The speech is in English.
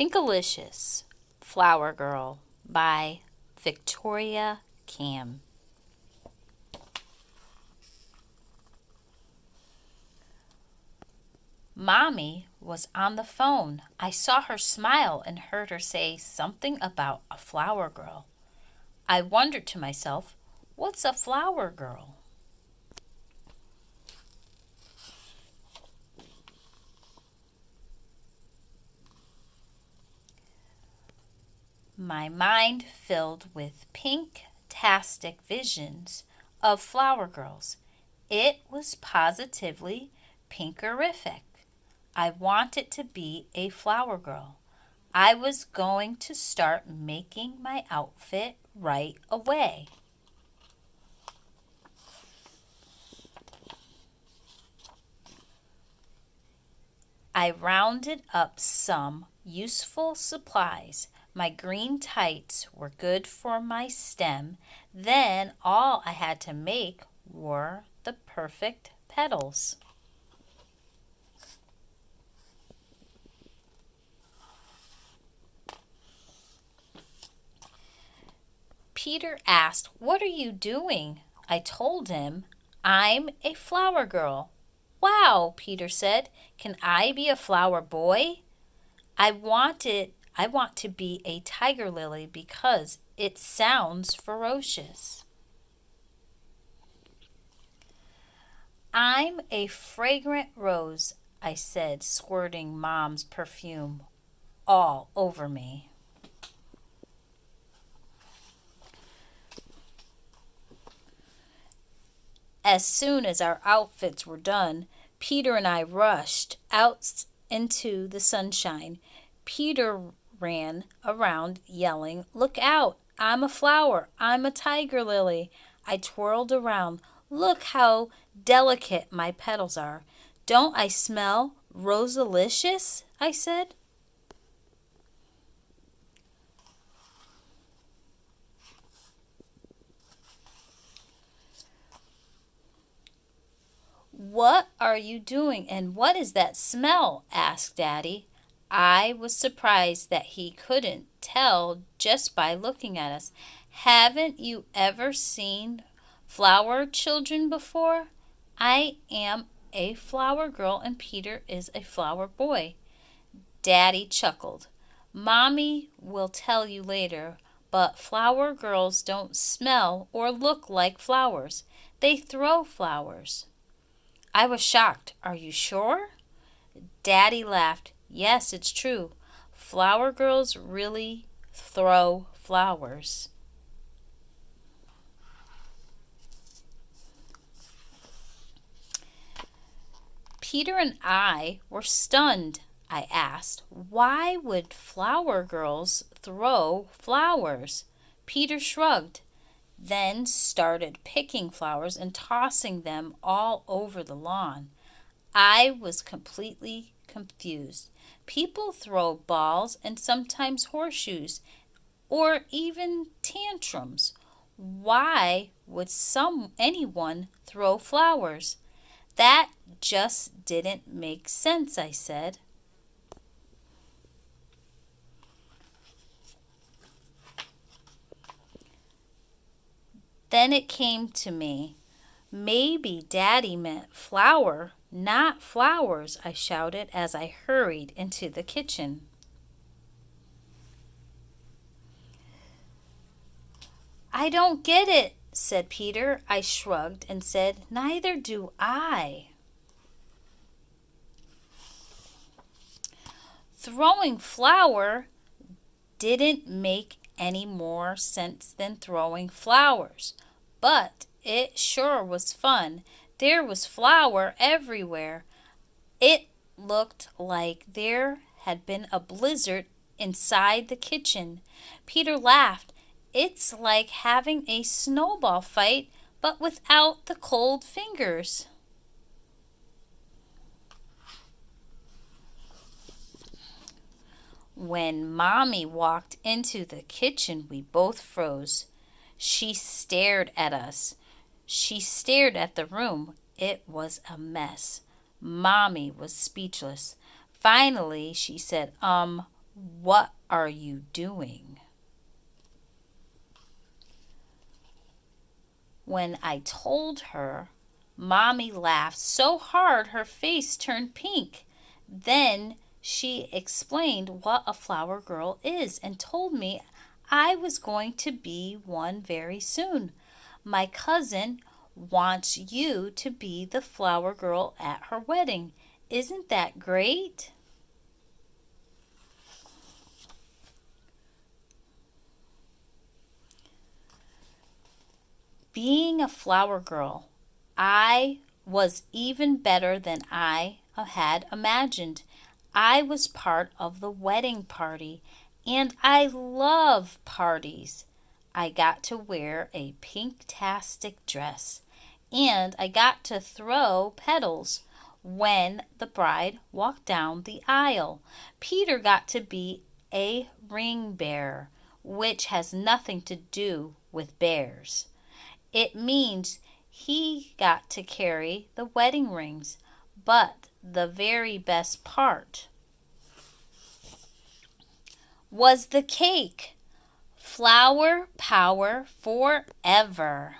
Pinkalicious, Flower Girl by Victoria Kann. Mommy was on the phone. I saw her smile and heard her say something about a flower girl. I wondered to myself, what's a flower girl? My mind filled with pink-tastic visions of flower girls. It was positively pinkerific. I wanted to be a flower girl. I was going to start making my outfit right away. I rounded up some useful supplies. My green tights were good for my stem. Then all I had to make were the perfect petals. Peter asked, "What are you doing?" I told him, "I'm a flower girl." "Wow," Peter said, "can I be a flower boy?" I want to be a tiger lily because it sounds ferocious. "I'm a fragrant rose," I said, squirting Mom's perfume all over me. As soon as our outfits were done, Peter and I rushed out into the sunshine. Peter ran around yelling, "Look out! I'm a flower! I'm a tiger lily!" I twirled around. "Look how delicate my petals are. Don't I smell rosalicious?" I said. "What are you doing and what is that smell?" asked Daddy. I was surprised that he couldn't tell just by looking at us. "Haven't you ever seen flower children before? I am a flower girl and Peter is a flower boy." Daddy chuckled. "Mommy will tell you later, but flower girls don't smell or look like flowers. They throw flowers." I was shocked. "Are you sure?" Daddy laughed. "Yes, it's true. Flower girls really throw flowers." Peter and I were stunned. I asked, "Why would flower girls throw flowers?" Peter shrugged, then started picking flowers and tossing them all over the lawn. I was completely confused. People throw balls and sometimes horseshoes or even tantrums. Why would anyone throw flowers? That just didn't make sense, I said. Then it came to me. Maybe Daddy meant flower, not flowers, I shouted as I hurried into the kitchen. "I don't get it," said Peter. I shrugged and said, "Neither do I." Throwing flour didn't make any more sense than throwing flowers, but it sure was fun. There was flour everywhere. It looked like there had been a blizzard inside the kitchen. Peter laughed. "It's like having a snowball fight, but without the cold fingers." When Mommy walked into the kitchen, we both froze. She stared at us. She stared at the room. It was a mess. Mommy was speechless. Finally, she said, What are you doing? When I told her, Mommy laughed so hard her face turned pink. Then she explained what a flower girl is and told me I was going to be one very soon. My cousin wants you to be the flower girl at her wedding. Isn't that great? Being a flower girl, I was even better than I had imagined. I was part of the wedding party, and I love parties. I got to wear a pinktastic dress, and I got to throw petals when the bride walked down the aisle. Peter got to be a ring bearer, which has nothing to do with bears. It means he got to carry the wedding rings. But the very best part was the cake. Flower power forever.